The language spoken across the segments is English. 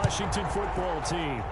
Washington football team.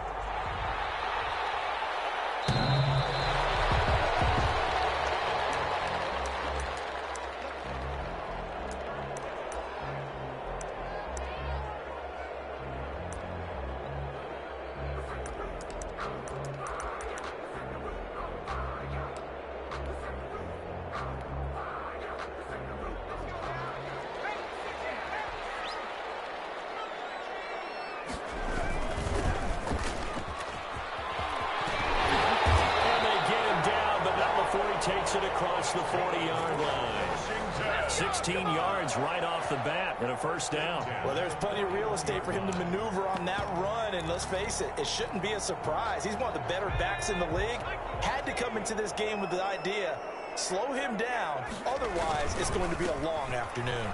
Takes it across the 40-yard line. 16 yards right off the bat and a first down. Well, there's plenty of real estate for him to maneuver on that run, and let's face it, it shouldn't be a surprise. He's one of the better backs in the league. Had to come into this game with the idea, slow him down, otherwise it's going to be a long afternoon.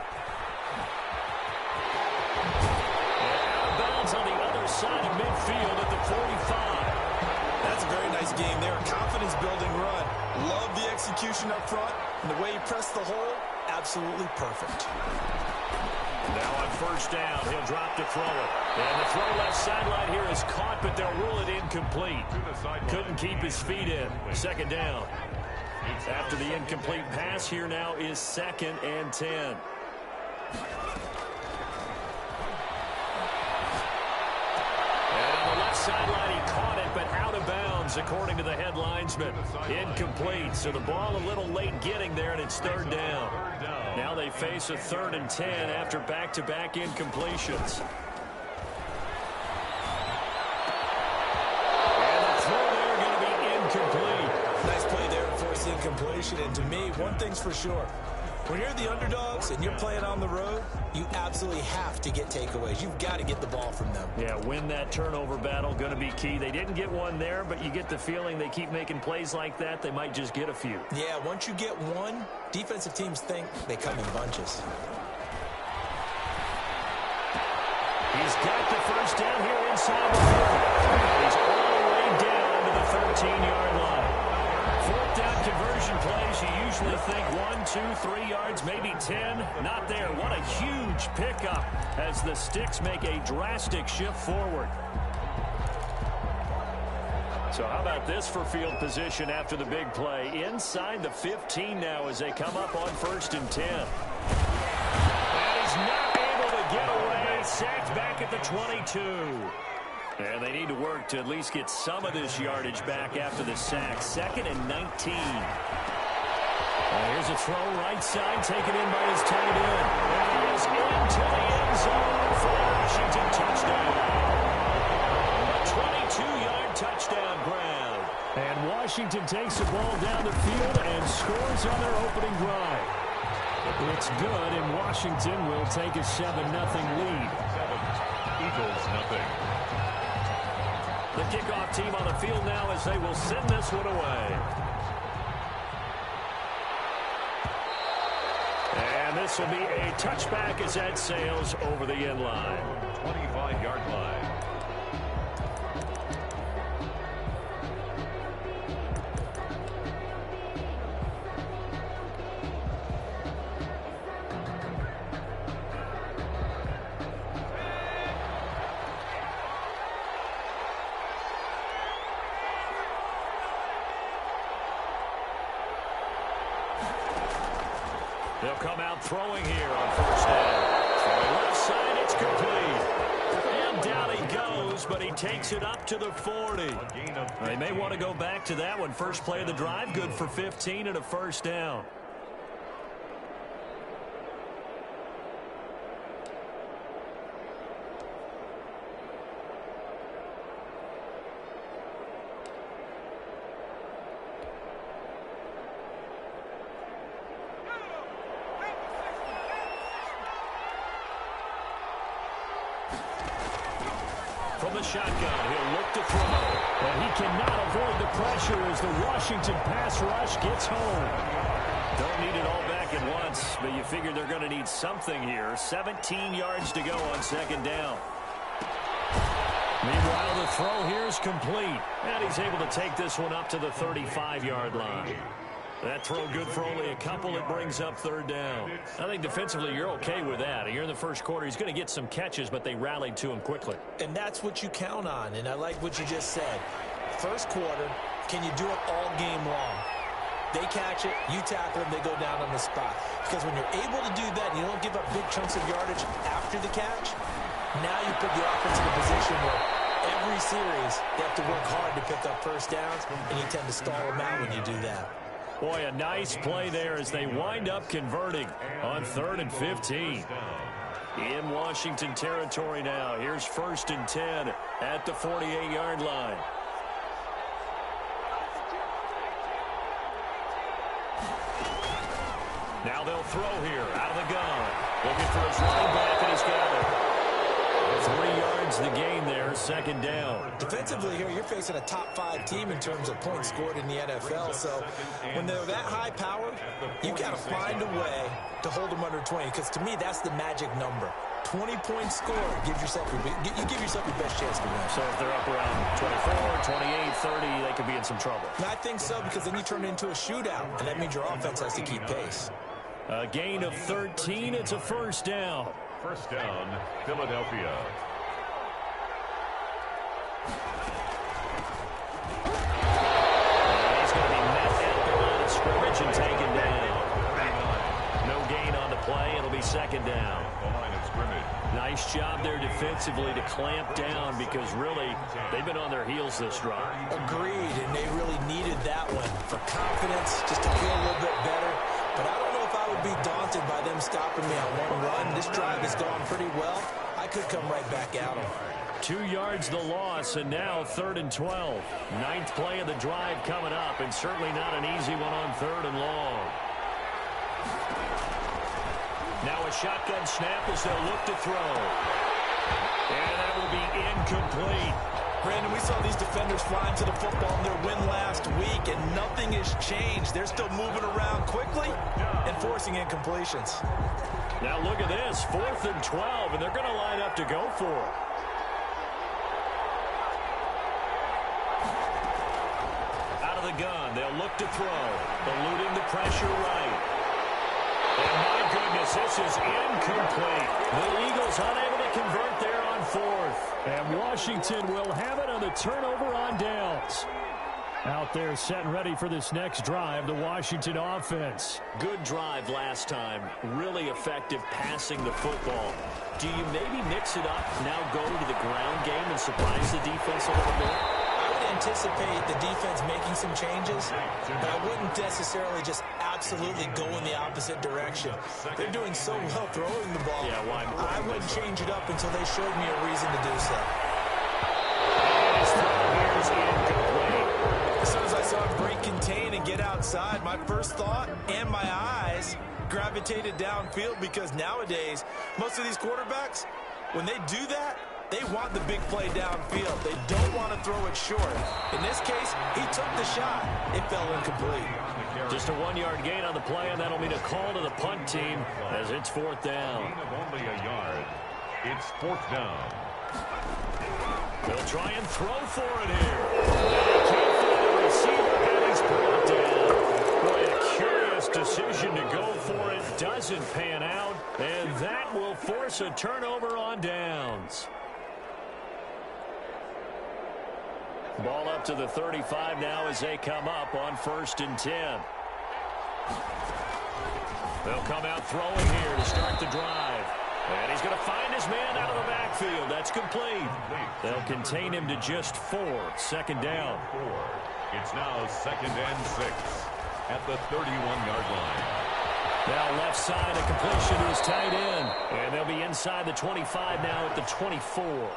Out of bounds on the other side of midfield at the 45. That's a very nice game there. Confidence-building run. Love the execution up front. And the way he pressed the hole, absolutely perfect. Now on first down, he'll drop to throw it. And the throw left sideline here is caught, but they'll rule it incomplete. Couldn't keep his feet in. Second down. After the incomplete pass, here now is 2nd and 10. And on the left sideline, he caught it, but out of bounds, according to the head linesman. Incomplete, so the ball a little late getting there, and it's 3rd down. Now they face a 3rd and 10 after back-to-back incompletions. And the throw there going to be incomplete. Nice play there to force the incompletion, and to me, one thing's for sure. When you're the underdogs and you're playing on the road, you absolutely have to get takeaways. You've got to get the ball from them. Yeah, win that turnover battle, going to be key. They didn't get one there, but you get the feeling they keep making plays like that, they might just get a few. Yeah, once you get one, defensive teams think they come in bunches. He's got the first down here inside the 4. He's all the way down to the 13-yard line. 4th down conversion plays, you usually think 1, 2, 3 yards, maybe 10. Not there. What a huge pickup as the Sticks make a drastic shift forward. So how about this for field position after the big play? Inside the 15 now as they come up on 1st and 10. And he's not able to get away. Sacked back at the 22. And they need to work to at least get some of this yardage back after the sack. 2nd and 19. Here's a throw right side, taken in by his tight end. And he is into the end zone for Washington touchdown. A 22-yard touchdown grab. And Washington takes the ball down the field and scores on their opening drive. It's good, and Washington will take a 7-0 lead. Eagles nothing. The kickoff team on the field now as they will send this one away. And this will be a touchback as that sails over the end line. 25-yard line. They'll come out throwing here on first down. From the left side, it's complete. And down he goes, but he takes it up to the 40. They may want to go back to that one. First play of the drive, good for 15 and a first down. From the shotgun, he'll look to throw. But he cannot avoid the pressure as the Washington pass rush gets home. Don't need it all back at once, but you figure they're going to need something here. 17 yards to go on 2nd down. Meanwhile, the throw here is complete. And he's able to take this one up to the 35-yard line. That throw good for only a couple. It brings up third down. I think defensively you're okay with that. You're in the first quarter. He's going to get some catches, but they rallied to him quickly. And that's what you count on, and I like what you just said. First quarter, can you do it all game long? They catch it, you tackle them, they go down on the spot. Because when you're able to do that and you don't give up big chunks of yardage after the catch, now you put the offense in a position where every series they have to work hard to pick up first downs, and you tend to stall them out when you do that. Boy, a nice play there as they wind up converting on 3rd and 15. In Washington territory now. Here's 1st and 10 at the 48-yard line. Now they'll throw here out of the gun. Looking for his running back, and he's got it. 3 yards the gain there, 2nd down. Defensively here, you're facing a top-5 team in terms of points scored in the NFL. So when they're that high-powered, you've got to find a way to hold them under 20. Because to me, that's the magic number. 20 points scored. Give yourself your best chance to win. So if they're up around 24, 28, 30, they could be in some trouble. And I think so, because then you turn it into a shootout, and that means your offense has to keep pace. A gain of 13. It's a 1st down. 1st down, Philadelphia. He's going to be met at the line of scrimmage and taken down. No gain on the play. It'll be 2nd down. The line of scrimmage. Nice job there defensively to clamp down, because really they've been on their heels this drive. Agreed, and they really needed that one for confidence, just to feel a little bit better. But I don't know if I would be daunted by them stopping me on one run. This drive has gone pretty well. I could come right back at them. 2 yards the loss, and now 3rd and 12. 9th play of the drive coming up, and certainly not an easy one on 3rd and long. Now a shotgun snap as they'll look to throw. And that will be incomplete. Brandon, we saw these defenders flying to the football in their win last week, and nothing has changed. They're still moving around quickly and forcing incompletions. Now look at this, 4th and 12, and they're going to line up to go for it. Out of the gun, they'll look to throw, eluding the pressure right. And my goodness, this is incomplete. The Eagles unable to convert there on 4th. And Washington will have it on the turnover on downs. Out there set and ready for this next drive, the Washington offense. Good drive last time. Really effective passing the football. Do you maybe mix it up, now go to the ground game and surprise the defense a little bit? I would anticipate the defense making some changes, but I wouldn't necessarily just absolutely go in the opposite direction. They're doing so well throwing the ball. Yeah, why? I wouldn't change it up until they showed me a reason to do so. His throw here is incomplete. As soon as I saw him break contain and get outside, my first thought and my eyes gravitated downfield, because nowadays, most of these quarterbacks, when they do that, they want the big play downfield. They don't want to throw it short. In this case, he took the shot. It fell incomplete. Just a 1-yard gain on the play, and that'll mean a call to the punt team as it's 4th down. Gain of only a yard. It's 4th down. They'll try and throw for it here. They can't find a receiver, and he's brought down. Boy, a curious decision to go for it. Doesn't pan out, and that will force a turnover on downs. Ball up to the 35 now as they come up on 1st and 10. They'll come out throwing here to start the drive. And he's going to find his man out of the backfield. That's complete. They'll contain him to just 4. 2nd down. It's now 2nd and 6 at the 31-yard line. Now left side, a completion to his tight end. And they'll be inside the 25 now at the 24.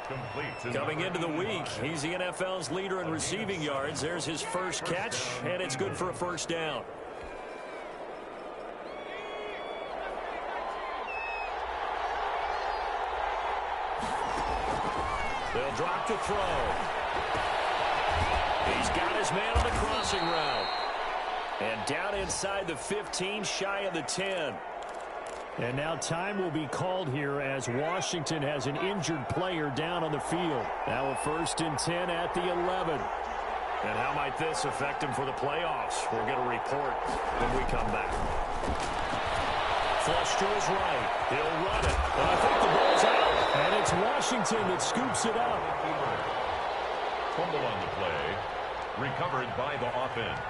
Coming into the week, he's the NFL's leader in receiving yards. There's his first catch, and it's good for a 1st down. They'll drop to throw. He's got his man on the crossing route. And down inside the 15, shy of the 10. And now time will be called here as Washington has an injured player down on the field. Now a 1st and 10 at the 11. And how might this affect him for the playoffs? We'll get a report when we come back. Flush to his right. He'll run it. And I think the ball's out. And it's Washington that scoops it up. Fumble on the play. Recovered by the offense.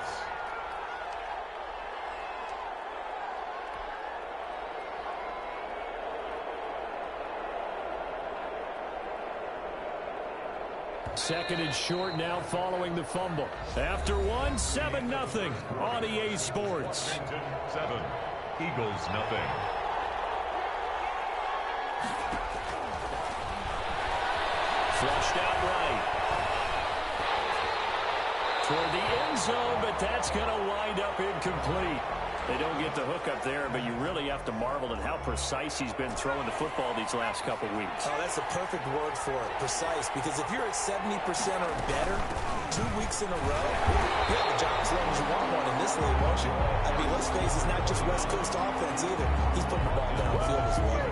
Second and short now following the fumble. After one, 7-0 on EA Sports. 7. Eagles nothing. Flushed out right. Toward the end zone, but that's going to wind up incomplete. They don't get the hook up there, but you really have to marvel at how precise he's been throwing the football these last couple weeks. Oh, that's the perfect word for it, precise, because if you're at 70% or better 2 weeks in a row, you have a job as long as you want one in this league, won't you? I mean, let's face it, it's not just West Coast offense either. He's putting the ball downfield as well.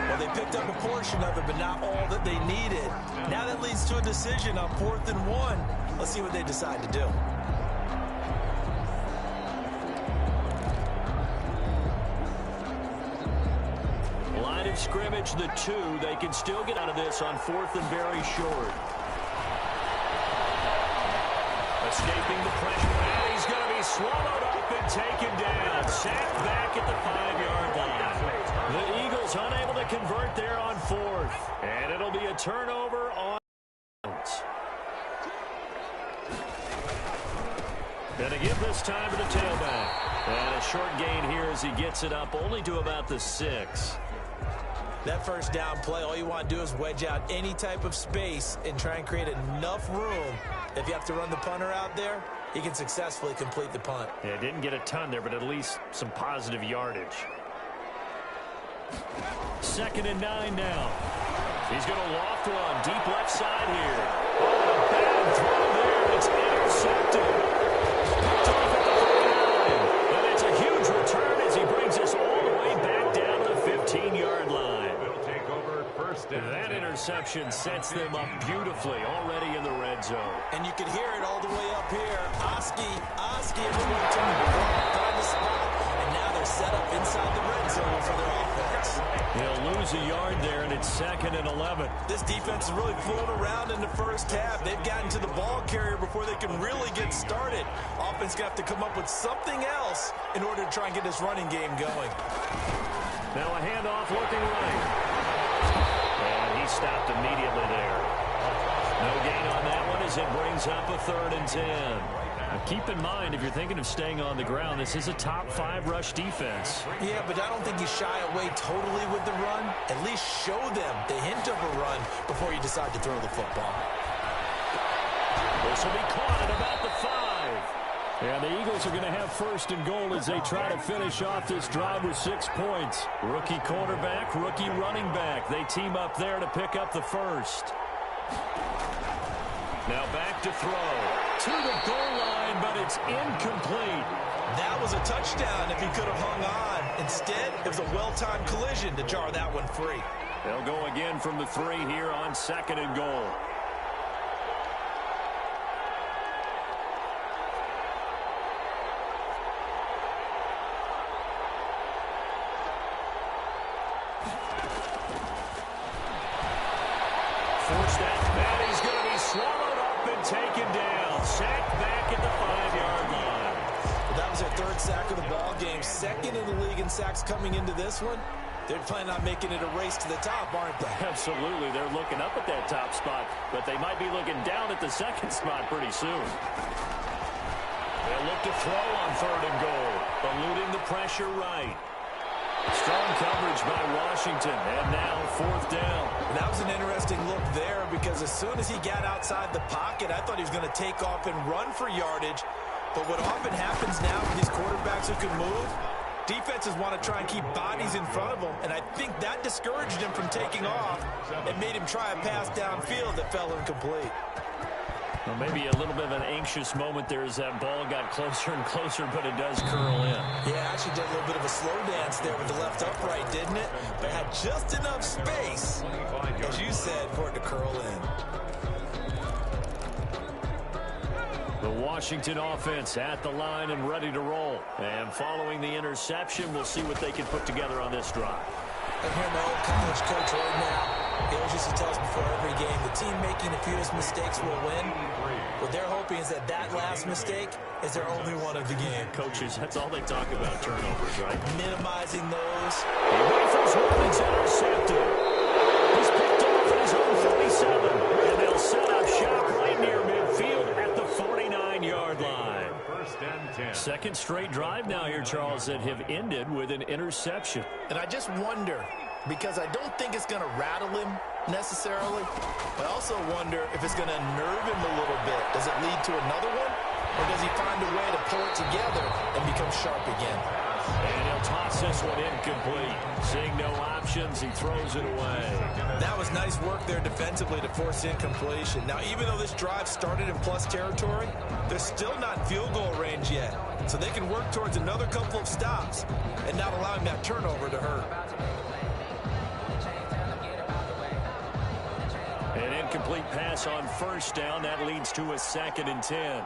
Well, they picked up a portion of it, but not all that they needed. Now that leads to a decision on 4th and 1. Let's see what they decide to do. Line of scrimmage, the 2. They can still get out of this on 4th and very short. Escaping the pressure, and he's going to be swallowed up and taken down. Sacked back at the 5-yard line. The Eagles unable to convert there on 4th. And it'll be a turnover on downs. And to give this time to the tailback. And a short gain here as he gets it up only to about the 6. That first down play, all you want to do is wedge out any type of space and try and create enough room. If you have to run the punter out there, he can successfully complete the punt. Yeah, didn't get a ton there, but at least some positive yardage. 2nd and 9 now. He's going to loft one deep left side here. Oh, a bad throw there. It's intercepted. Picked off at the 39. And it's a huge return as he brings us all the way back down to the 15-yard line. That interception sets them up beautifully already in the red zone. And you can hear it all the way up here. Oski, everyone turned to find the spot. And now they're set up inside the red zone for their offense. He'll lose a yard there, and it's 2nd and 11. This defense is really fooling around in the first half. They've gotten to the ball carrier before they can really get started. Offense going to have to come up with something else in order to try and get this running game going. Now a handoff looking right. And he stopped immediately there. No gain on that one as it brings up a 3rd and 10. Now keep in mind, if you're thinking of staying on the ground, this is a top 5 rush defense. Yeah, but I don't think you shy away totally with the run. At least show them the hint of a run before you decide to throw the football. This will be caught at about the 5. And the Eagles are going to have 1st and goal as they try to finish off this drive with 6 points. Rookie quarterback, rookie running back. They team up there to pick up the 1st. Now back to throw. To the goal line, but it's incomplete. That was a touchdown if he could have hung on. Instead, it was a well-timed collision to jar that one free. They'll go again from the 3 here on 2nd and goal. Forced out, and he's going to be swallowed up and taken down. Sacked back at the 5-yard line. Well, that was their 3rd sack of the ball game. 2nd in the league in sacks coming into this one. They're planning on making it a race to the top, aren't they? Absolutely. They're looking up at that top spot, but they might be looking down at the 2nd spot pretty soon. They'll look to throw on 3rd and goal. Eluding the pressure right. Strong coverage by Washington, and now 4th down. And that was an interesting look there because as soon as he got outside the pocket, I thought he was going to take off and run for yardage. But what often happens now with these quarterbacks who can move, defenses want to try and keep bodies in front of them, and I think that discouraged him from taking off and made him try a pass downfield that fell incomplete. Well, maybe a little bit of an anxious moment there as that ball got closer and closer, but it does curl in. Yeah, actually did a little bit of a slow dance there with the left upright, didn't it? But had just enough space, as you said, for it to curl in. The Washington offense at the line and ready to roll. And following the interception, we'll see what they can put together on this drive. I'm hearing my old college coach right now. He always used to tell us before every game, the team making the fewest mistakes will win. What they're hoping is that last mistake is their only one of the game. Coaches, that's all they talk about, turnovers, right? Minimizing those. He rifles one, it's intercepted. He's picked off at his own 47. And they'll set up shop right near midfield at the 49-yard line. First and 10. Second straight drive now here, Charles, that have ended with an interception. And I just wonder, because I don't think it's going to rattle him necessarily, but I also wonder if it's going to unnerve him a little bit. Does it lead to another one? Or does he find a way to pull it together and become sharp again? And he'll toss this one incomplete. Seeing no options, he throws it away. That was nice work there defensively to force incompletion. Now, even though this drive started in plus territory, they're still not in field goal range yet. So they can work towards another couple of stops and not allowing that turnover to hurt. An incomplete pass on first down. That leads to a 2nd and 10.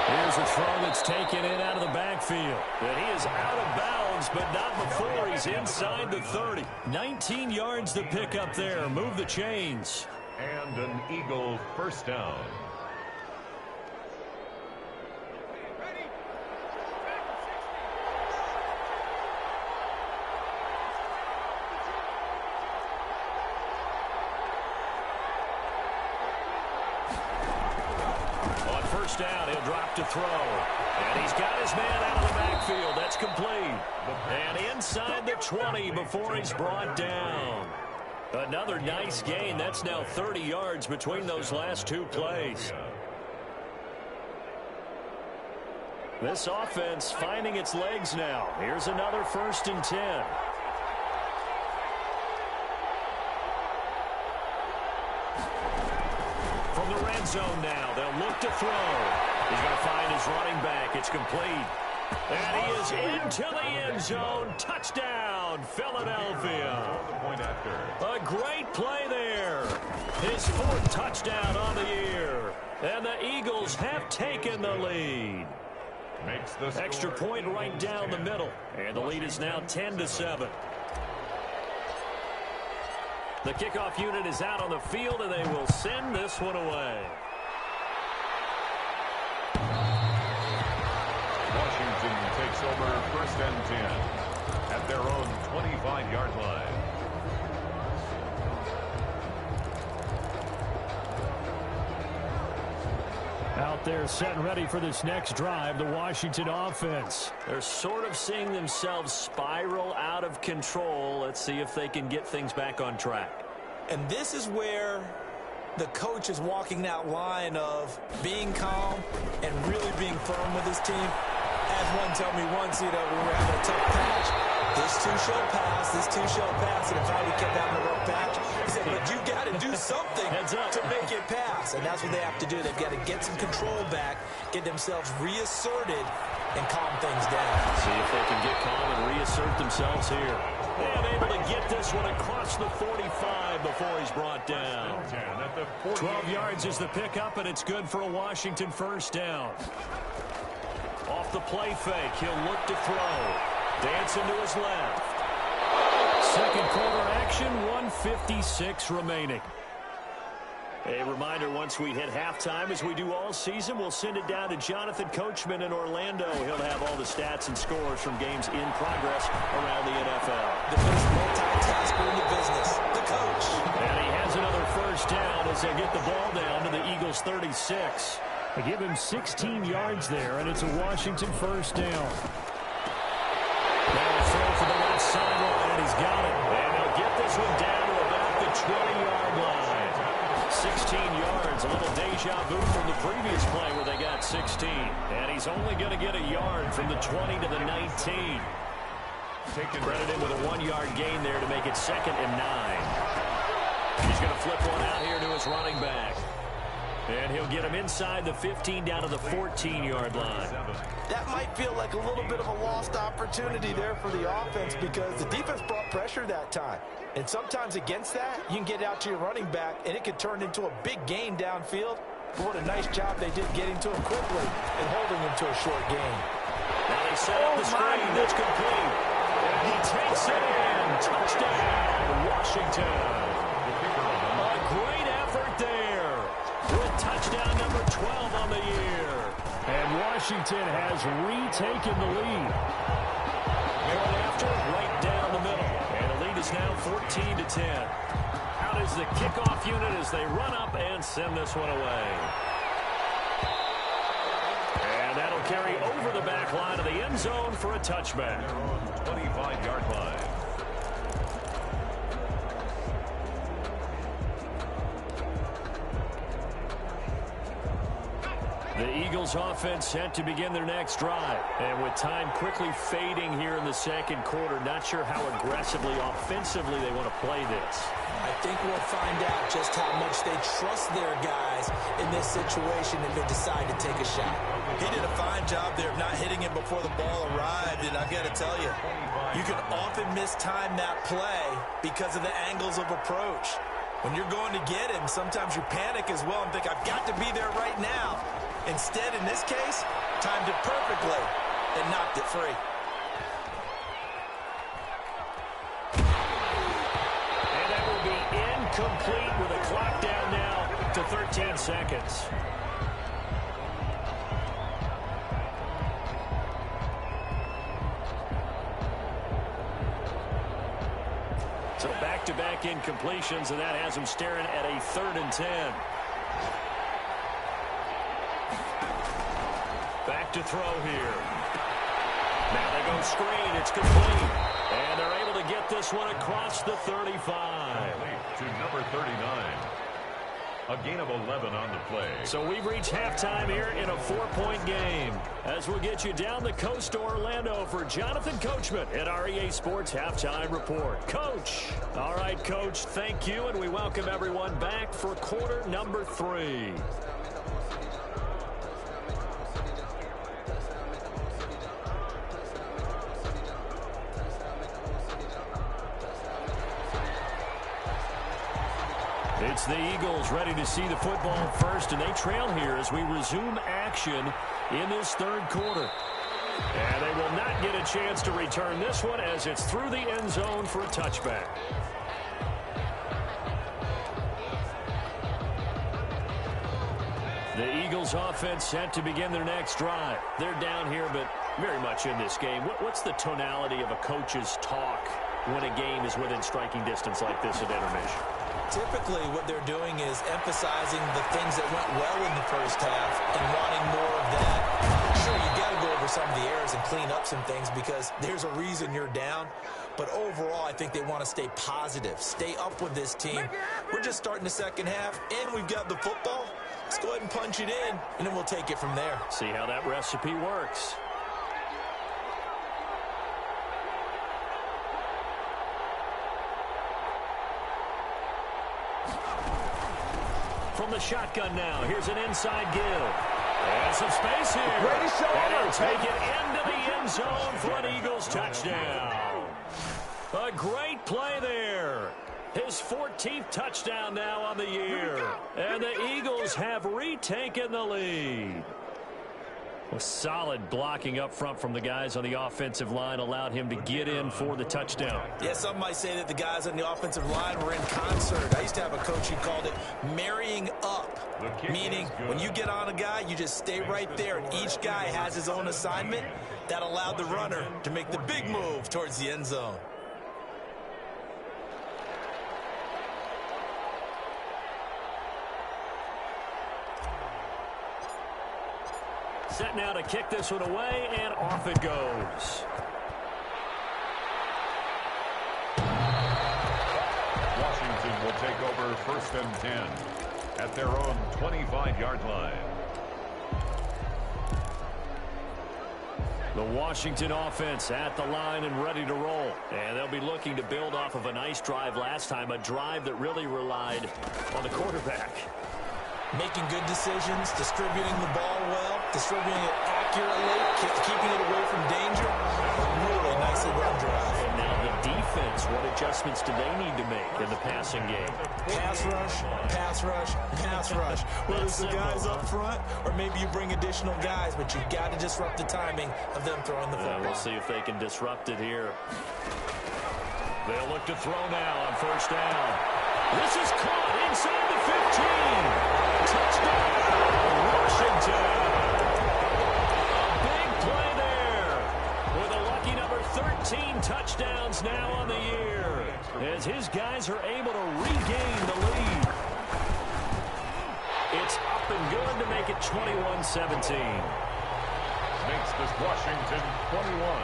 Here's a throw that's taken in out of the backfield. And he is out of bounds, but not before he's inside the 30. 19 yards to pick up there. Move the chains. And an Eagle first down. First down, he'll drop to throw. And he's got his man out of the backfield. That's complete. And inside the 20 before he's brought down. Another nice gain. That's now 30 yards between those last two plays. This offense finding its legs now. Here's another 1st and 10. From the red zone now, they'll look to throw. He's going to find his running back. It's complete. And he is into the end zone. Touchdown, Philadelphia. A great play there. His 4th touchdown on the year. And the Eagles have taken the lead. Makes the extra point right down the middle. And the lead is now 10-7. The kickoff unit is out on the field, and they will send this one away. Washington takes over 1st and 10 at their own 25-yard line. Out there set and ready for this next drive, the Washington offense. They're sort of seeing themselves spiral out of control. Let's see if they can get things back on track. And this is where the coach is walking that line of being calm and really being firm with his team. I had one tell me once, when we were having a tough patch, this too shall pass, this too shall pass, and if I would kept having a rough patch, he said, but you got to do something to make it pass. And that's what they have to do. They've got to get some control back, get themselves reasserted, and calm things down. See if they can get calm and reassert themselves here. And able to get this one across the 45 before he's brought down. 12 yards is the pickup, and it's good for a Washington first down. Off the play fake, he'll look to throw. Dancing to his left. Second quarter action, 1:56 remaining. A reminder, once we hit halftime, as we do all season, we'll send it down to Jonathan Coachman in Orlando. He'll have all the stats and scores from games in progress around the NFL. The best multitasker in the business, the coach. And he has another first down as they get the ball down to the Eagles' 36. They give him 16 yards there, and it's a Washington first down. Now a throw for the left sideline, and he's got it. And he'll get this one down to about the 20-yard line. 16 yards, a little deja vu from the previous play where they got 16. And he's only going to get a yard from the 20 to the 19. Credited with a 1-yard gain there to make it 2nd and 9. He's going to flip one out here to his running back. And he'll get him inside the 15 down to the 14-yard line. That might feel like a little bit of a lost opportunity there for the offense because the defense brought pressure that time. And sometimes against that, you can get it out to your running back, and it could turn into a big gain downfield. But what a nice job they did getting to him quickly and holding him to a short gain. Now they set up the screen. That's complete. And he takes it in. Touchdown, Washington. A great effort there with touchdown number 12 on the year. And Washington has retaken the lead. Going after right down the middle. And the lead is now 14-10. Out is the kickoff unit as they run up and send this one away. And that'll carry over the back line of the end zone for a touchback. 25-yard line. The Eagles offense set to begin their next drive. And with time quickly fading here in the second quarter, not sure how aggressively, offensively they want to play this. I think we'll find out just how much they trust their guys in this situation if they decide to take a shot. He did a fine job there of not hitting it before the ball arrived, and I've got to tell you, you can often mistime that play because of the angles of approach. When you're going to get him, sometimes you panic as well and think, I've got to be there right now. Instead, in this case, timed it perfectly and knocked it free. Complete with a clock down now to 13 seconds. So back-to-back incompletions, and that has him staring at a 3rd and 10. Back to throw here. Now they go screen. It's complete. And they're able to get this one across the 35. To number 39. A gain of 11 on the play. So we've reached halftime here in a 4-point game. As we'll get you down the coast to Orlando for Jonathan Coachman at our EA Sports Halftime Report. Coach. All right, Coach, thank you, and we welcome everyone back for quarter number 3. It's the Eagles ready to see the football first, and they trail here as we resume action in this 3rd quarter. And they will not get a chance to return this one as it's through the end zone for a touchback. The Eagles offense set to begin their next drive. They're down here, but very much in this game. What's the tonality of a coach's talk when a game is within striking distance like this at intermission? Typically, what they're doing is emphasizing the things that went well in the first half and wanting more of that. Sure, you got to go over some of the errors and clean up some things because there's a reason you're down. But overall, I think they want to stay positive, stay up with this team. We're just starting the second half, and we've got the football. Let's go ahead and punch it in, and then we'll take it from there. See how that recipe works. From the shotgun now, here's an inside give. And some space here. And he'll take it into the end zone for an Eagles touchdown. A great play there. His 14th touchdown now on the year. And the Eagles have retaken the lead. Well, solid blocking up front from the guys on the offensive line allowed him to get in for the touchdown. Yeah, some might say that the guys on the offensive line were in concert. I used to have a coach who called it marrying up, meaning when you get on a guy, you just stay right there, and each guy has his own assignment. That allowed the runner to make the big move towards the end zone. Set now to kick this one away, and off it goes. Washington will take over 1st and 10 at their own 25-yard line. The Washington offense at the line and ready to roll. And they'll be looking to build off of a nice drive last time, a drive that really relied on the quarterback. Making good decisions, distributing the ball well, distributing it accurately, keeping it away from danger. Really nicely run drive. And now the defense, what adjustments do they need to make in the passing game? Pass rush, pass rush, pass rush. Whether it's the guys up front or maybe you bring additional guys, but you've got to disrupt the timing of them throwing the football. We'll see if they can disrupt it here. They'll look to throw now on first down. This is caught inside the 15. Touchdown, Washington. A big play there with a lucky number 13 touchdowns now on the year as his guys are able to regain the lead. It's up and good to make it 21-17. Makes this Washington 21,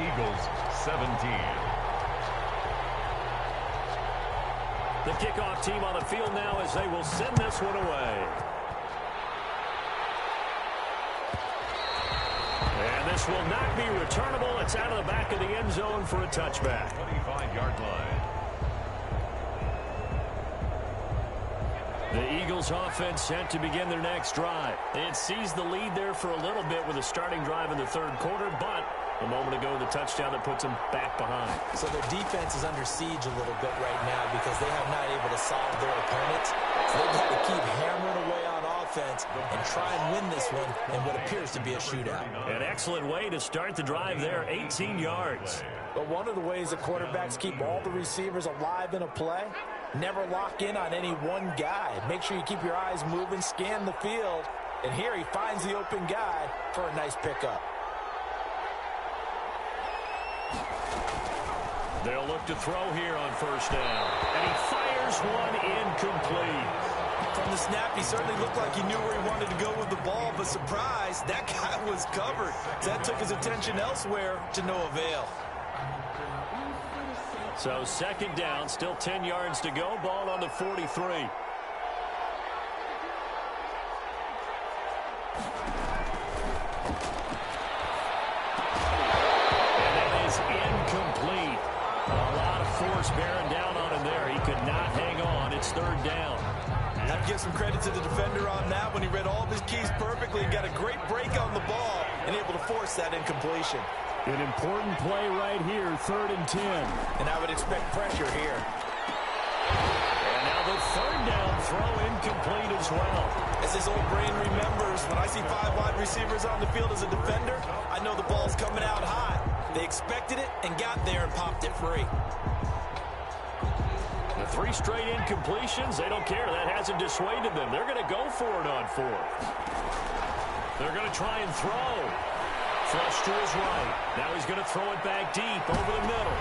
Eagles 17. The kickoff team on the field now as they will send this one away. And this will not be returnable. It's out of the back of the end zone for a touchback. 25-yard line. The Eagles offense set to begin their next drive. It seized the lead there for a little bit with a starting drive in the third quarter, but a moment ago, the touchdown that puts them back behind. So their defense is under siege a little bit right now because they have not able to solve their opponents. So they've got to keep hammering away on offense and try and win this one in what appears to be a shootout. An excellent way to start the drive there, 18 yards. But one of the ways that quarterbacks keep all the receivers alive in a play, never lock in on any one guy. Make sure you keep your eyes moving, scan the field, and here he finds the open guy for a nice pickup. They'll look to throw here on first down. And he fires one incomplete. From the snap, he certainly looked like he knew where he wanted to go with the ball, but surprise, that guy was covered. So that took his attention elsewhere to no avail. So second down, still 10 yards to go. Ball on the 43. Force bearing down on him there. He could not hang on. It's third down. I'd give some credit to the defender on that when he read all of his keys perfectly and got a great break on the ball and able to force that incompletion. An important play right here, 3rd and 10. And I would expect pressure here. And now the third down throw incomplete as well. As his old brain remembers, when I see 5 wide receivers on the field as a defender, I know the ball's coming out hot. They expected it and got there and popped it free. The 3 straight incompletions, they don't care. That hasn't dissuaded them. They're going to go for it on 4th. They're going to try and throw. Flush to his right. Now he's going to throw it back deep over the middle.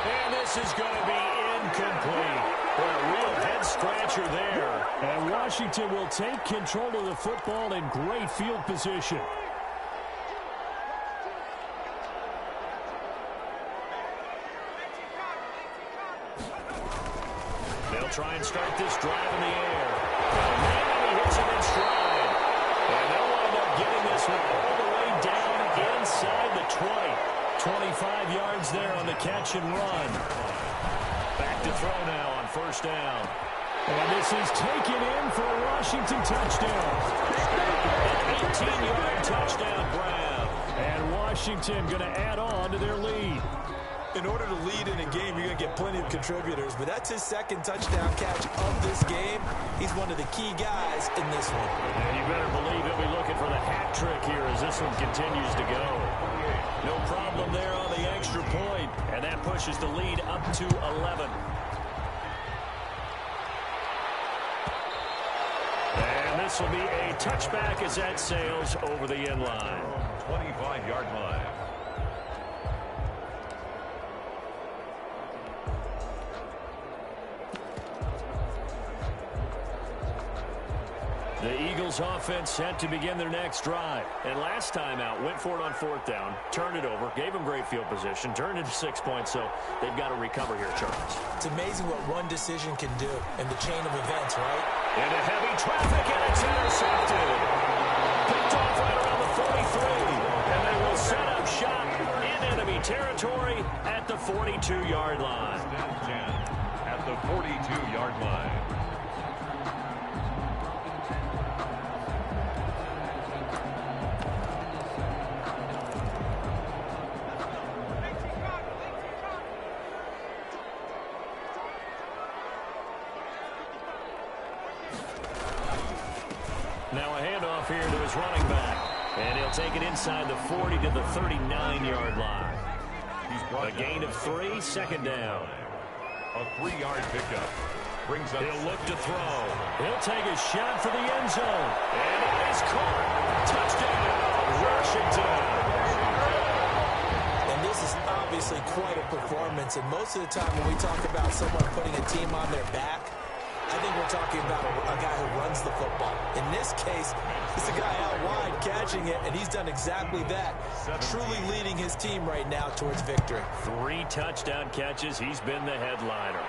And this is going to be incomplete. What a real head-scratcher there. And Washington will take control of the football in great field position. They'll try and start this drive in the air. And he hits him in stride. And they'll wind up getting this one all the way down inside the 20. 25 yards there on the catch and run. Back to throw now on first down. And this is taken in for a Washington touchdown. An 18-yard touchdown grab. And Washington going to add on to their lead. In order to lead in a game, you're going to get plenty of contributors, but that's his second touchdown catch of this game. He's one of the key guys in this one. And you better believe he'll be looking for the hat trick here as this one continues to go. No problem there on the extra point, and that pushes the lead up to 11. And this will be a touchback as that sails over the end line. 25-yard line. The Eagles offense set to begin their next drive. And last time out, went for it on 4th down, turned it over, gave them great field position, turned it to 6 points, so they've got to recover here, Charles. It's amazing what one decision can do in the chain of events, right? Into heavy traffic, and it's intercepted. Picked off right around the 43, and they will set up shop in enemy territory at the 42-yard line. At the 42-yard line. Now a handoff here to his running back. And he'll take it inside the 40 to the 39-yard line. A gain of 3, second down. A 3-yard pickup. Brings up. He'll look to throw. He'll take a shot for the end zone. And it is caught. Touchdown, Washington. And this is obviously quite a performance. And most of the time when we talk about someone putting a team on their back, I think we're talking about a guy who runs the football. In this case, it's a guy out wide catching it, and he's done exactly that, truly leading his team right now towards victory. 3 touchdown catches. He's been the headliner.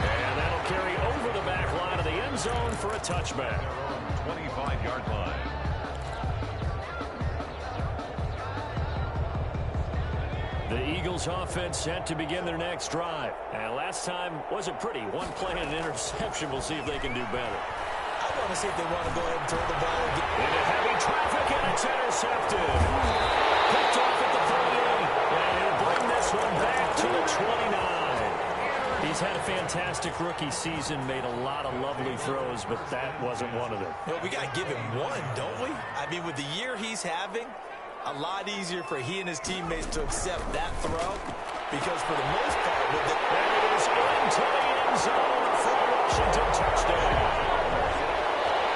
And that'll carry over the back line of the end zone for a touchback. 25-yard line. The Eagles offense set to begin their next drive. And last time wasn't pretty. 1 play and an interception. We'll see if they can do better. I want to see if they want to go ahead and throw the ball again. Into heavy traffic, and it's intercepted. Picked off at the 38. And he'll bring this one back to the 29. He's had a fantastic rookie season, made a lot of lovely throws, but that wasn't one of them. Well, we got to give him one, don't we? I mean, with the year he's having, a lot easier for he and his teammates to accept that throw, because for the most part, with the... And it is into the end zone for a Washington touchdown.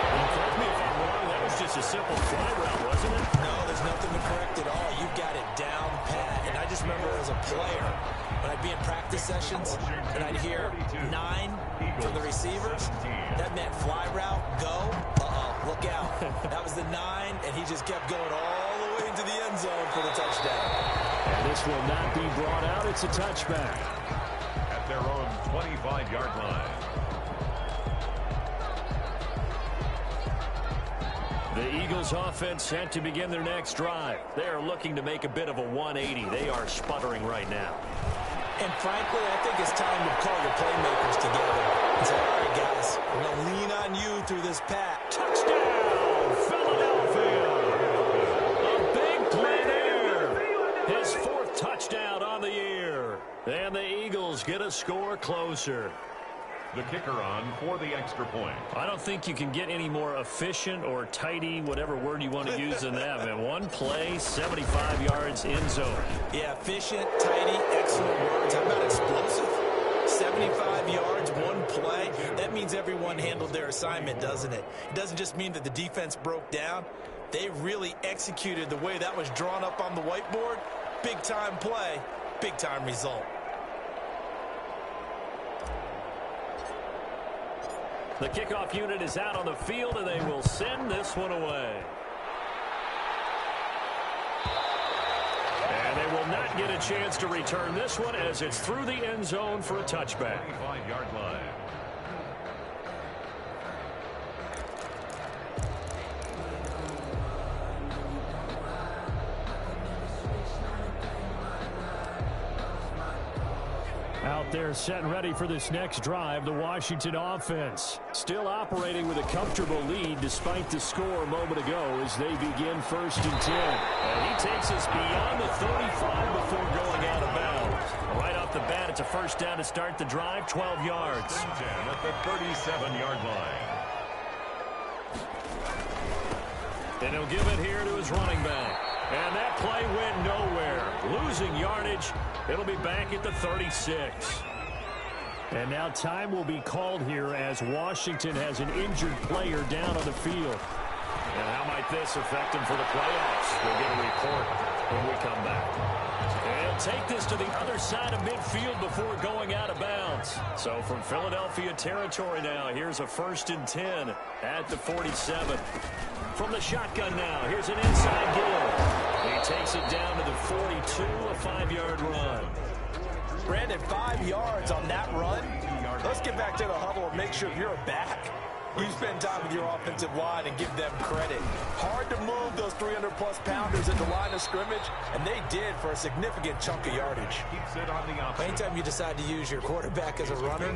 And correct me if I'm wrong, that was just a simple fly route, wasn't it? No, there's nothing to correct at all. You've got it down pat. And I just remember as a player, when I'd be in practice sessions, and I'd hear 9 from the receivers, that meant fly route, go, look out. That was the 9, and he just kept going all the way into the end zone for the touchdown. And this will not be brought out. It's a touchback. At their own 25-yard line. The Eagles offense set to begin their next drive. They are looking to make a bit of a 180. They are sputtering right now. And frankly, I think it's time to call your playmakers together and say, all right, guys, we're going to lean on you through this pack. Touchdown, Philadelphia! A big play there. His 4th touchdown on the year. And the Eagles get a score closer. The kicker on for the extra point. I don't think you can get any more efficient or tidy, whatever word you want to use than that, man. 1 play, 75 yards, end zone. Yeah, efficient, tidy, excellent words. How about explosive? 75 yards, 1 play. That means everyone handled their assignment, doesn't it? It doesn't just mean that the defense broke down. They really executed the way that was drawn up on the whiteboard. Big-time play, big-time result. The kickoff unit is out on the field, and they will send this one away. And they will not get a chance to return this one as it's through the end zone for a touchback. 25-yard line. Out there set and ready for this next drive, the Washington offense. Still operating with a comfortable lead despite the score a moment ago as they begin 1st and 10. And he takes us beyond the 35 before going out of bounds. Right off the bat, it's a 1st down to start the drive, 12 yards. 10 at the 37-yard line. And he'll give it here to his running back. And that play went nowhere. Losing yardage. It'll be back at the 36. And now time will be called here as Washington has an injured player down on the field. And how might this affect him for the playoffs? We'll get a report when we come back. And he'll take this to the other side of midfield before going out of bounds. So from Philadelphia territory now, here's a 1st and 10 at the 47. From the shotgun now, here's an inside give. He takes it down to the 42, a 5-yard run. Brandon, 5 yards on that run. Let's get back to the huddle and make sure you're back. You spend time with your offensive line and give them credit. Hard to move those 300-plus pounders at the line of scrimmage, and they did for a significant chunk of yardage. Keeps it on the outside. Anytime you decide to use your quarterback as a runner,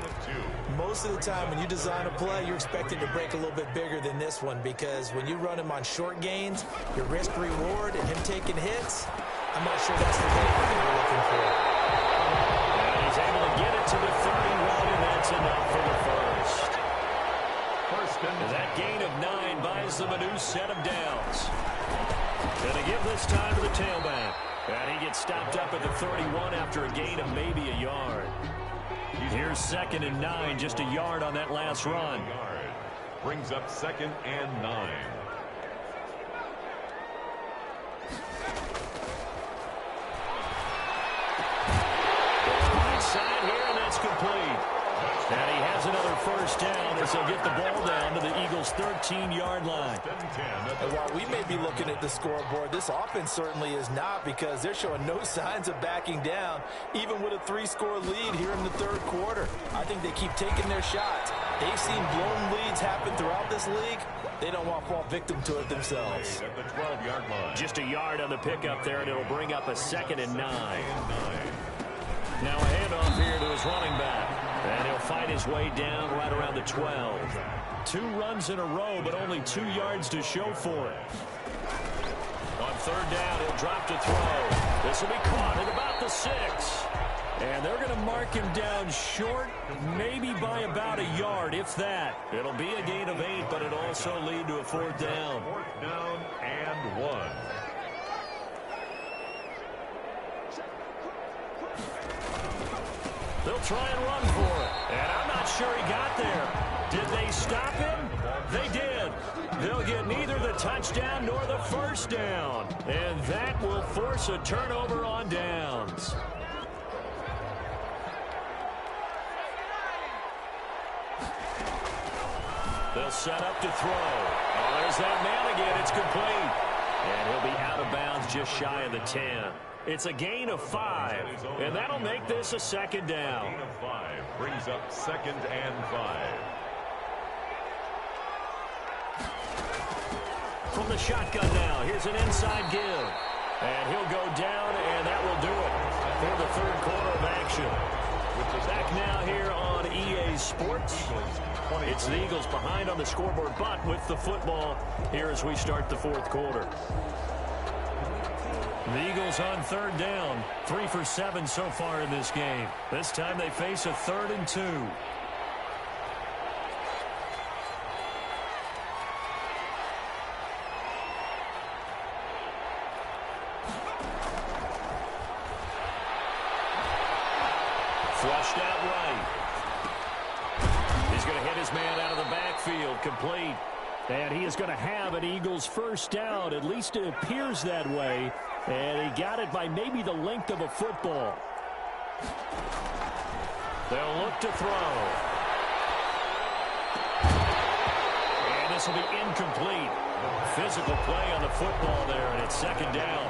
most of the time when you design a play, you're expected to break a little bit bigger than this one, because when you run him on short gains, your risk-reward and him taking hits, I'm not sure that's the thing you're looking for. And he's able to get it to the 31, and that's enough for the 1st. First and That gain 31 after a gain of maybe a yard. Here's 2nd and 9, just a yard on that last run. Brings up 2nd and 9. Inside here, and that's complete. And he has another first down as he'll get the ball down to the Eagles' 13-yard line. And while we may be looking at the scoreboard, this offense certainly is not, because they're showing no signs of backing down, even with a 3-score lead here in the third quarter. I think they keep taking their shots. They've seen blown leads happen throughout this league. They don't want to fall victim to it themselves. At the 12-yard line. Just a yard on the pickup there, and it'll bring up a 2nd and 9. Now a handoff here to his running back. And he'll fight his way down right around the 12. 2 runs in a row, but only 2 yards to show for it. On 3rd down, he'll drop to throw. This will be caught at about the 6. And they're going to mark him down short, maybe by about a yard, if that. It'll be a gain of 8, but it'll also lead to a 4th down. 4th down and 1. They'll try and run for it. And I'm not sure he got there. Did they stop him? They did. They'll get neither the touchdown nor the first down. And that will force a turnover on downs. They'll set up to throw. Oh, there's that man again. It's complete. And he'll be out of bounds just shy of the 10. It's a gain of 5, and that'll make this a 2nd down. Gain of 5 brings up 2nd and 5. From the shotgun now, here's an inside give. And he'll go down, and that will do it for the third quarter of action. Back now here on EA Sports. It's the Eagles behind on the scoreboard, but with the football here as we start the fourth quarter. The Eagles on 3rd down, 3 for 7 so far in this game. This time they face a 3rd and 2. Flushed out right. He's going to hit his man out of the backfield, complete. And he is going to have an Eagles first down. At least it appears that way. And he got it by maybe the length of a football. They'll look to throw. And this will be incomplete. Physical play on the football there, and it's 2nd down.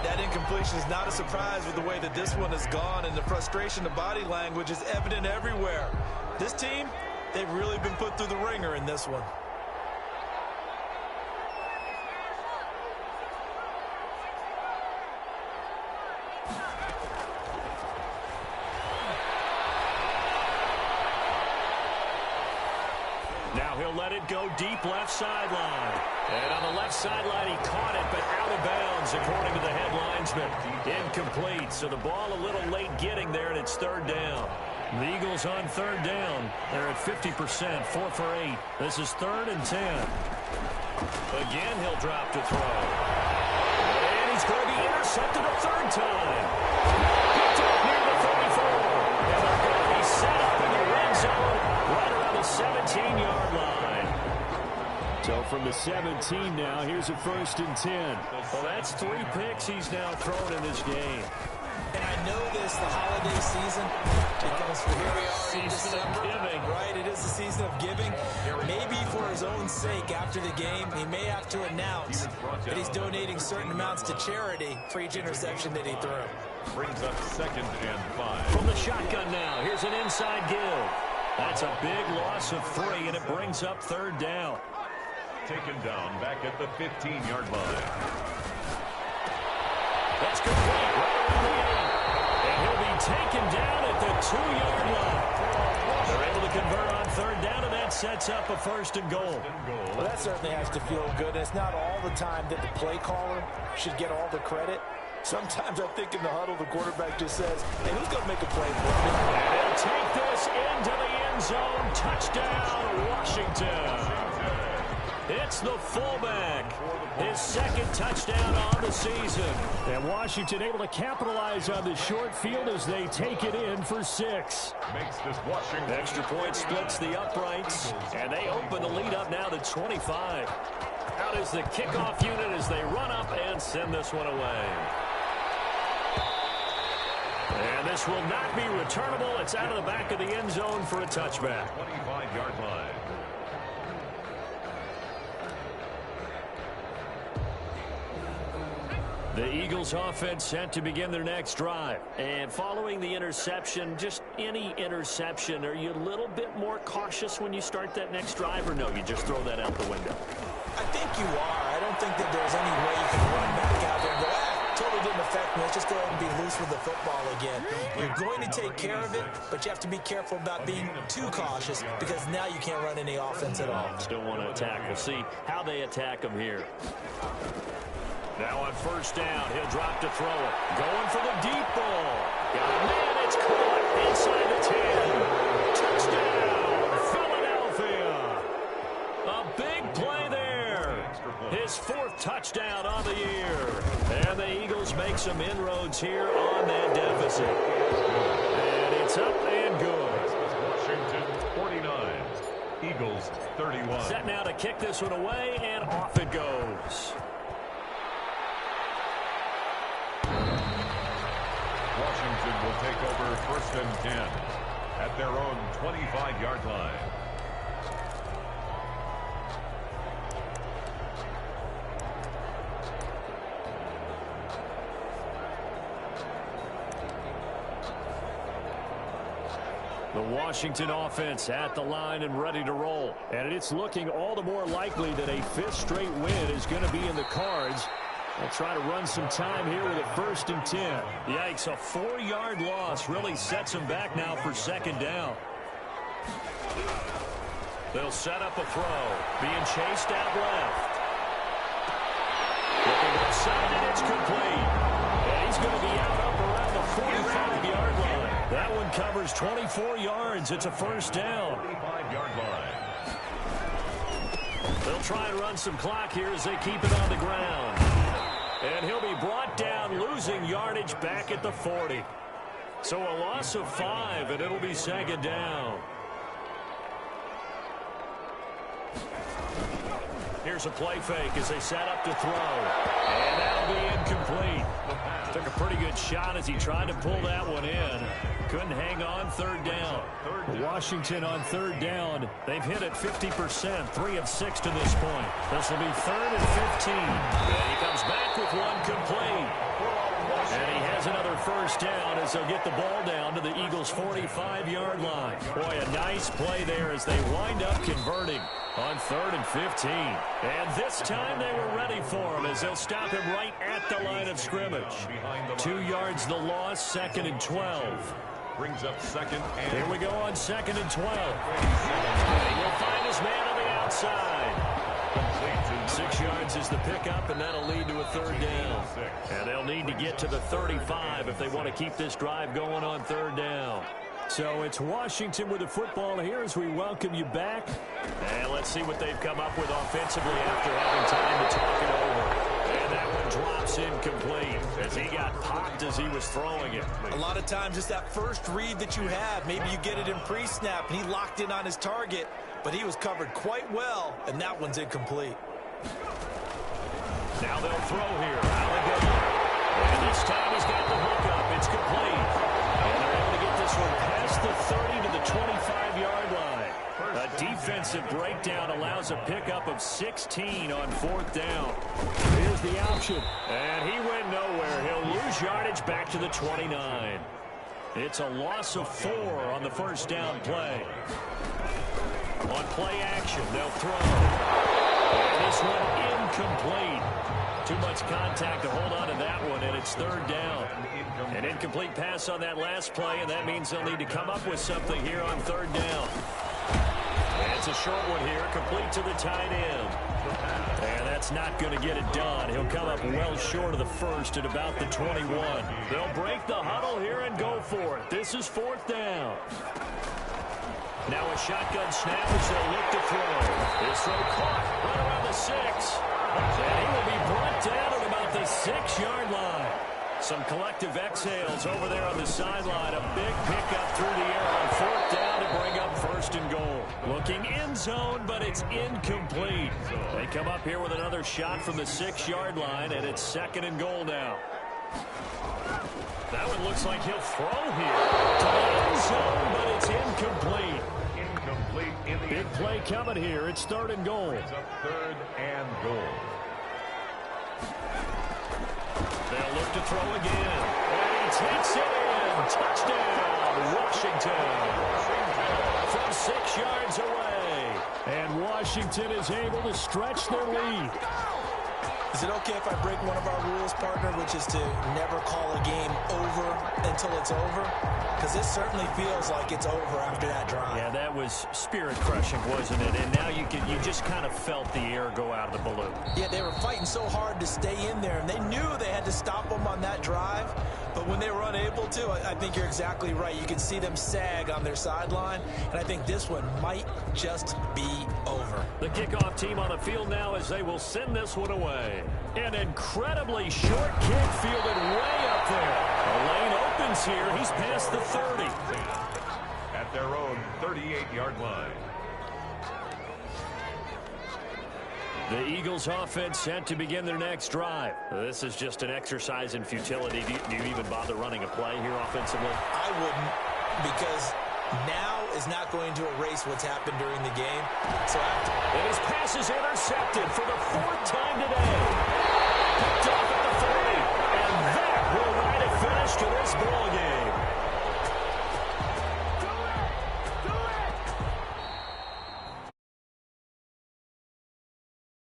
That incompletion is not a surprise with the way that this one has gone, and the frustration, the body language is evident everywhere. This team, they've really been put through the ringer in this one. Now he'll let it go deep left sideline. And on the left sideline, he caught it, but out of bounds, according to the head linesman. Incomplete, so the ball a little late getting there, and it's 3rd down. The Eagles on 3rd down. They're at 50%, 4 for 8. This is 3rd and 10. Again, he'll drop to throw. And he's going to be intercepted a 3rd time. Picked up near the 34. And they're going to be set up in the red zone right around the 17-yard line. So from the 17 now, here's a 1st and 10. Well, that's 3 picks he's now thrown in this game. And I know this, the holiday season, because here we are in December, right? It is the season of giving. Maybe for his own sake after the game, he may have to announce that he's donating certain amounts to charity for each interception that he threw. Brings up 2nd and 5. From the shotgun now, here's an inside give. That's a big loss of 3, and it brings up 3rd down. Taken down back at the 15-yard line. That's complete right around the 8. And he'll be taken down at the 2-yard line. They're able to convert on 3rd down, and that sets up a 1st and goal. Well, that certainly has to feel good. It's not all the time that the play caller should get all the credit. Sometimes I think in the huddle, the quarterback just says, hey, who's going to make a play for me? And they'll take this into the end zone. Touchdown, Washington. It's the fullback. His second touchdown on the season. And Washington able to capitalize on the short field as they take it in for 6. Makes this Washington. Extra point splits the uprights, and they open the lead up now to 25. Out is the kickoff unit as they run up and send this one away. And this will not be returnable. It's out of the back of the end zone for a touchback. 25-yard line. The Eagles offense set to begin their next drive. And following the interception, just any interception, are you a little bit more cautious when you start that next drive, or no, you just throw that out the window? I think you are. I don't think that there's any way you can run back out there and go, totally didn't affect me. Let's just go ahead and be loose with the football again. You're going to take care of it, but you have to be careful about being too cautious because now you can't run any offense at all. Still want to attack. We'll see how they attack them here. Now on first down, he'll drop to throw it. Going for the deep ball. Got a man, it's caught inside the 10. Touchdown, Philadelphia. A big play there. His 4th touchdown on the year. And the Eagles make some inroads here on that deficit. And it's up and good. Washington 49. Eagles 31. Set now to kick this one away, and off it goes. Washington will take over 1st and 10 at their own 25-yard line. The Washington offense at the line and ready to roll. And it's looking all the more likely that a 5th straight win is going to be in the cards. They'll try to run some time here with a 1st and 10. Yikes, a 4-yard loss really sets them back now for 2nd down. They'll set up a throw. Being chased out left. Looking left side, and it's complete. And he's going to be out up around the 45-yard line. That one covers 24 yards. It's a 1st down. 25-yard line. They'll try and run some clock here as they keep it on the ground. And he'll be brought down, losing yardage back at the 40. So a loss of 5, and it'll be 2nd down. Here's a play fake as they set up to throw. And that'll be incomplete. Took a pretty good shot as he tried to pull that one in. Couldn't hang on 3rd down. Washington on 3rd down. They've hit it 50%, 3 of 6 to this point. This will be 3rd and 15. And he comes back with one complete. And he has another 1st down as they'll get the ball down to the Eagles' 45-yard line. Boy, a nice play there as they wind up converting on 3rd and 15. And this time they were ready for him as they'll stop him right at the line of scrimmage. 2 yards the loss, 2nd and 12. Brings up 2nd and... Here we go on 2nd and 12. And he'll find his man on the outside. 6 yards is the pickup, and that'll lead to a 3rd down. And they'll need to get to the 35 if they want to keep this drive going on 3rd down. So it's Washington with the football here as we welcome you back. And let's see what they've come up with offensively after having time to talk it over. And that one drops incomplete as he got popped as he was throwing it. A lot of times it's that first read that you have. Maybe you get it in pre-snap, and he locked in on his target, but he was covered quite well, and that one's incomplete. Now they'll throw here. And this time he's got the hook up. It's complete. And they're able to get this one past the 30 to the 25-yard line. A defensive breakdown allows a pickup of 16 on 4th down. Here's the option. And he went nowhere. He'll lose yardage back to the 29. It's a loss of 4 on the 1st down play. On play action, they'll throw. And this one incomplete. Too much contact to hold on to that one, and it's 3rd down. An incomplete pass on that last play, and that means they'll need to come up with something here on 3rd down. And it's a short one here, complete to the tight end. And that's not going to get it done. He'll come up well short of the 1st at about the 21. They'll break the huddle here and go for it. This is 4th down. Now a shotgun snap as they look to throw. His throw caught right around the 6. And he will be brought down at about the 6-yard line. Some collective exhales over there on the sideline. A big pickup through the air on 4th down to bring up 1st and goal. Looking end zone, but it's incomplete. They come up here with another shot from the 6-yard line, and it's 2nd and goal now. That one looks like he'll throw here to the end zone, but it's incomplete. Incomplete in the Big play coming here. It's 3rd and goal. It's a 3rd and goal. They'll look to throw again. And he takes it in. Touchdown, Washington. From 6 yards away. And Washington is able to stretch their lead. Is it okay if I break one of our rules, partner, which is to never call a game over until it's over? Because this certainly feels like it's over after that drive. Yeah, that was spirit-crushing, wasn't it? And now you just kind of felt the air go out of the balloon. Yeah, they were fighting so hard to stay in there, and they knew they had to stop them on that drive. But when they were unable to, I think you're exactly right. You can see them sag on their sideline, and I think this one might just be over. The kickoff team on the field now as they will send this one away. An incredibly short kick fielded way up there. The lane opens here. He's past the 30. At their own 38-yard line. The Eagles offense set to begin their next drive. This is just an exercise in futility. Do you even bother running a play here offensively? I wouldn't, because now is not going to erase what's happened during the game. So and his pass is intercepted for the 4th time today.